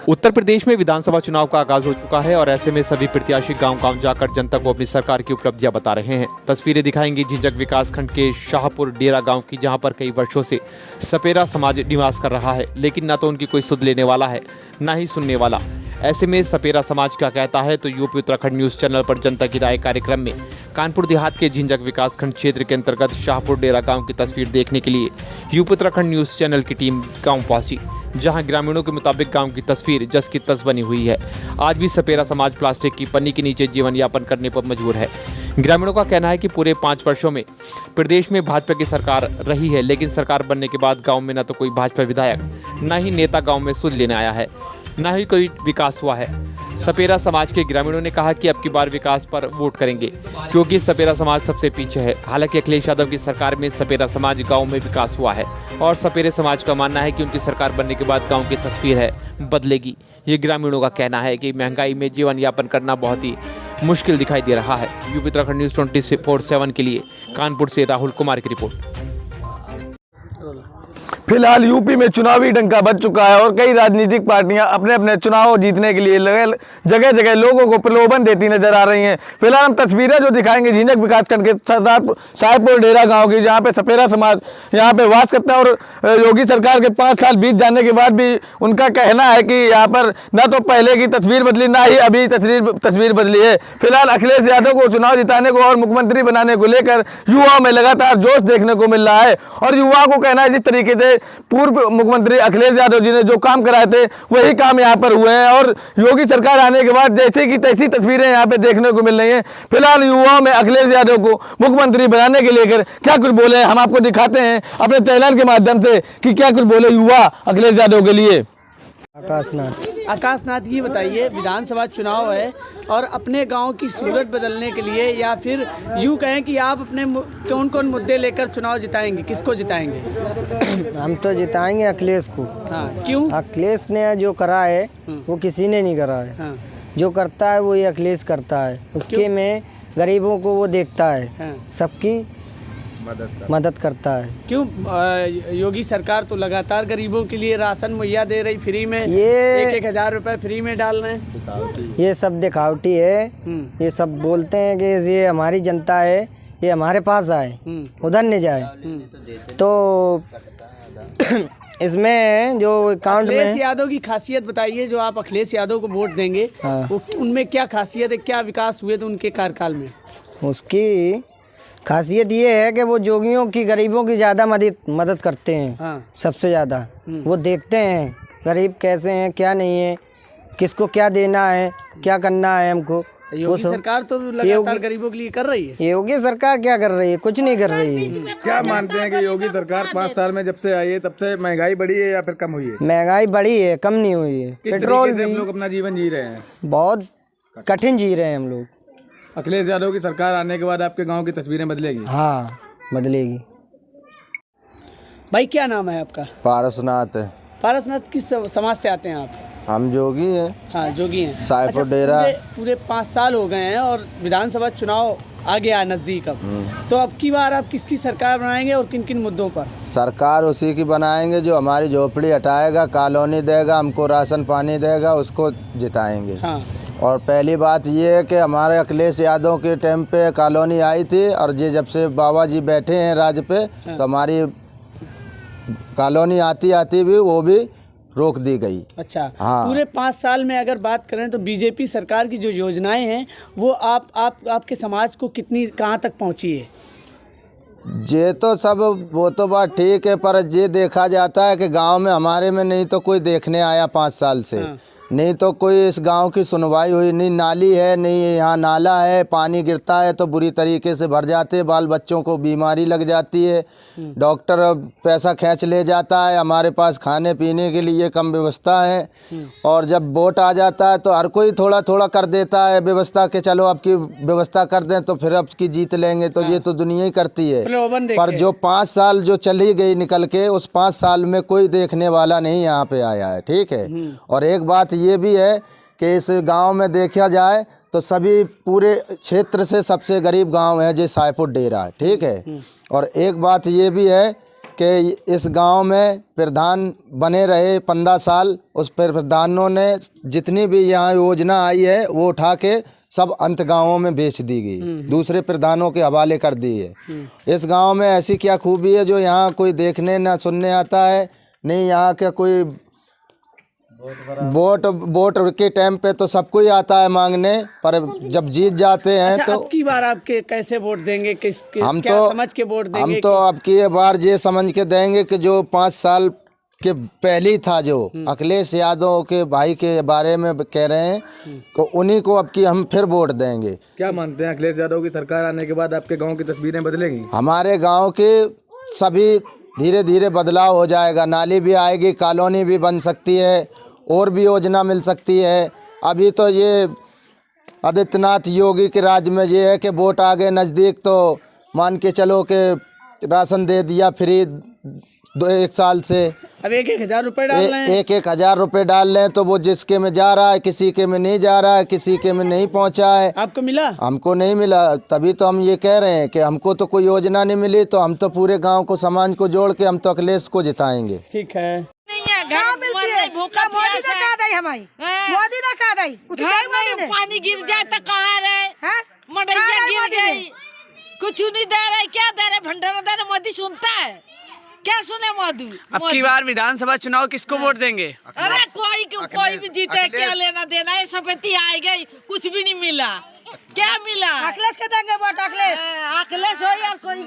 उत्तर प्रदेश में विधानसभा चुनाव का आगाज हो चुका है और ऐसे में सभी प्रत्याशी गांव-गांव जाकर जनता को अपनी सरकार की उपलब्धियां बता रहे हैं। तस्वीरें दिखाएंगी झिंझक विकासखंड के शाहपुर डेरा गांव की, जहां पर कई वर्षों से सपेरा समाज निवास कर रहा है, लेकिन न तो उनकी कोई सुध लेने वाला है, न ही सुनने वाला। ऐसे में सपेरा समाज क्या कहता है, तो यूपी उत्तराखंड न्यूज़ चैनल पर जनता की राय कार्यक्रम में कानपुर देहात के झिंझक विकासखंड क्षेत्र के अंतर्गत शाहपुर डेरा गांव की तस्वीर देखने के लिए यूपी उत्तराखंड न्यूज़ चैनल की टीम गांव पहुंची, जहां ग्रामीणों के मुताबिक गांव की तस्वीर जस की तस बनी हुई है। आज भी सपेरा समाज प्लास्टिक की पन्नी के नीचे जीवन यापन करने पर मजबूर है। ग्रामीणों का कहना है कि पूरे 5 वर्षों में प्रदेश में भाजपा की सरकार रही है, लेकिन सरकार बनने के बाद गांव में न तो कोई भाजपा विधायक, न ही नेता गांव में सुध लेने आया है, न ही कोई विकास हुआ है। सपेरा समाज के ग्रामीणों ने कहा कि अब की बार विकास पर वोट करेंगे, क्योंकि सपेरा समाज सबसे पीछे है। हालांकि अखिलेश यादव की सरकार में सपेरा समाज गांव में विकास हुआ है और सपेरे समाज का मानना है कि उनकी सरकार बनने के बाद गांव की तस्वीर है बदलेगी। ये ग्रामीणों का कहना है कि महंगाई में जीवन यापन करना बहुत ही मुश्किल दिखाई दे रहा है। यूपी उत्तराखंड न्यूज़ 24/7 के लिए कानपुर से राहुल कुमार की रिपोर्ट। फिलहाल यूपी में चुनावी डंका बज चुका है और कई राजनीतिक पार्टियां अपने अपने चुनाव जीतने के लिए जगह जगह लोगों को प्रलोभन देती नजर आ रही हैं। फिलहाल हम तस्वीरें जो दिखाएंगे झिंझक विकासखंड के शाहपुर डेरा गांव की, जहां पे सपेरा समाज यहां पे वास करता है और योगी सरकार के 5 साल बीत जाने के बाद भी उनका कहना है कि यहाँ पर न तो पहले की तस्वीर बदली, ना ही अभी तस्वीर बदली है। फिलहाल अखिलेश यादव को चुनाव जिताने को और मुख्यमंत्री बनाने को लेकर युवाओं में लगातार जोश देखने को मिल रहा है और युवाओं को कहना है जिस तरीके से पूर्व मुख्यमंत्री अखिलेश यादव जी ने जो काम कराए थे वही काम यहाँ पर हुए हैं और योगी सरकार आने के बाद जैसे की तैसी तस्वीरें यहाँ पे देखने को मिल रही हैं। फिलहाल युवाओं में अखिलेश यादव को मुख्यमंत्री बनाने के लेकर क्या कुछ बोले हम आपको दिखाते हैं अपने चैनल के माध्यम से कि क्या कुछ बोले युवा अखिलेश यादव के लिए। आकाशनाथ, ये बताइए, विधानसभा चुनाव है और अपने गांव की सूरत बदलने के लिए या फिर यूँ कहें कि आप अपने कौन कौन मुद्दे लेकर चुनाव जिताएंगे, किसको जिताएंगे? हम तो जिताएंगे अखिलेश को। हाँ, क्यों? अखिलेश ने जो करा है वो किसी ने नहीं करा है। हाँ। जो करता है वो ये अखिलेश करता है। उसके में गरीबों को वो देखता है। हाँ। सबकी मदद करता है। क्यों? योगी सरकार तो लगातार गरीबों के लिए राशन मुहैया दे रही, फ्री में ये 1-1 हज़ार रुपए फ्री में डाल रहे हैं। ये सब दिखावटी है। ये सब बोलते हैं कि ये हमारी जनता है, ये हमारे पास आए उधर नहीं जाए। तो इसमें जो अकाउंट में अखिलेश यादव की खासियत बताइए, जो आप अखिलेश यादव को वोट देंगे। हाँ। उनमें क्या खासियत है, क्या विकास हुए थे उनके कार्यकाल में? उसकी खासियत ये है कि वो जोगियों की, गरीबों की ज़्यादा मदद करते हैं। हाँ। सबसे ज़्यादा वो देखते हैं गरीब कैसे हैं, क्या नहीं है, किसको क्या देना है, क्या करना है हमको। योगी सरकार तो लगातार गरीबों के लिए कर रही है। योगी सरकार क्या कर रही है? कुछ नहीं कर रही है। क्या मानते हैं कि योगी सरकार 5 साल में जब से आई है तब से महंगाई बढ़ी है या फिर कम हुई है? महंगाई बढ़ी है, कम नहीं हुई है। पेट्रोल भी, हम लोग अपना जीवन जी रहे हैं, बहुत कठिन जी रहे हैं हम लोग। अखिलेश यादव की सरकार आने के बाद आपके गांव की तस्वीरें बदलेगी? हाँ, बदलेगी। भाई, क्या नाम है आपका? पारसनाथ। पारसनाथ, किस समाज से आते हैं आप? हम जोगी हैं। हाँ, जोगी हैं। शाहपुर डेरा। पूरे 5 साल हो गए हैं और विधानसभा चुनाव आ गया नज़दीक अब। तो अब की बार आप किसकी सरकार बनाएंगे और किन किन मुद्दों पर? सरकार उसी की बनाएंगे जो हमारी झोपड़ी हटाएगा, कॉलोनी देगा, हमको राशन पानी देगा, उसको जिताएंगे। हाँ। और पहली बात ये है कि हमारे अखिलेश यादव के टाइम पे कॉलोनी आई थी और ये जब से बाबा जी बैठे हैं राज पे, हाँ। तो हमारी कॉलोनी आती भी वो भी रोक दी गई। अच्छा। हाँ। पूरे 5 साल में अगर बात करें तो बीजेपी सरकार की जो योजनाएं हैं वो आपके समाज को कितनी, कहाँ तक पहुँची है? ये तो सब वो तो बात ठीक है, पर ये देखा जाता है कि गांव में हमारे में नहीं तो कोई देखने आया 5 साल से। हाँ। नहीं तो कोई इस गांव की सुनवाई हुई नहीं। नाली है नहीं, यहाँ नाला है, पानी गिरता है तो बुरी तरीके से भर जाते, बाल बच्चों को बीमारी लग जाती है, डॉक्टर पैसा खींच ले जाता है, हमारे पास खाने पीने के लिए कम व्यवस्था है। और जब वोट आ जाता है तो हर कोई थोड़ा थोड़ा कर देता है व्यवस्था के, चलो अब की व्यवस्था कर दें तो फिर अब की जीत लेंगे। तो ये तो दुनिया ही करती है, पर जो 5 साल जो चली गई निकल के, उस 5 साल में कोई देखने वाला नहीं यहाँ पे आया है। ठीक है। और एक बात ये भी है कि इस गांव में देखा जाए तो सभी पूरे क्षेत्र से सबसे गरीब गांव है जो शाहपुर डेरा। ठीक है। और एक बात ये भी है कि इस गांव में प्रधान बने रहे 15 साल। उस प्रधानों ने जितनी भी यहाँ योजना आई है वो उठा के सब अंत गांवों में बेच दी गई, दूसरे प्रधानों के हवाले कर दी है। इस गांव में ऐसी क्या खूबी है जो यहाँ कोई देखने ना सुनने आता है? नहीं, यहाँ का कोई वोट के टाइम पे तो सब कोई आता है मांगने, पर जब जीत जाते हैं अच्छा, तो अब की बार आपके कैसे वोट देंगे? हम क्या तो समझ के वोट देंगे? हम तो अब की बार ये समझ के देंगे कि जो 5 साल के पहले ही था, जो अखिलेश यादव के भाई के बारे में कह रहे हैं, तो उन्हीं को अब की हम फिर वोट देंगे। क्या मानते हैं अखिलेश यादव की सरकार आने के बाद आपके गांव की तस्वीरें बदलेंगी? हमारे गांव के सभी धीरे धीरे बदलाव हो जाएगा। नाली भी आएगी, कॉलोनी भी बन सकती है, और भी योजना मिल सकती है। अभी तो ये आदित्यनाथ योगी के राज में ये है कि वोट आ गए नज़दीक तो मान के चलो कि राशन दे दिया फ्री 1 साल से। अब 1,000 रुपए डाल रहे हैं। 1,000 रुपए डाल रहे हैं तो वो जिसके में जा रहा है, किसी के में नहीं जा रहा है, किसी के में नहीं पहुंचा है। आपको मिला? हमको नहीं मिला, तभी तो हम ये कह रहे हैं कि हमको तो कोई योजना नहीं मिली, तो हम तो पूरे गांव को, समाज को जोड़ के हम तो अखिलेश को जिताएंगे। ठीक है। मोदी ने कहा दी हमारी, मोदी ने कहा दी, पानी गिर जाए तो कहाँ रहे, मडैया गिर गई, कुछ नहीं दे रहे, क्या दे रहे, भंडारा दे रहे, मोदी सुनता है क्या? सुने मोदी? अब की बार विधानसभा चुनाव किसको वोट देंगे? अरे कोई भी जीते, क्या लेना देना है? सफेदी आई गई, कुछ भी नहीं मिला, क्या मिला? अखिलेश के देंगे वोट, अखिलेश अखिलेश हो या कोई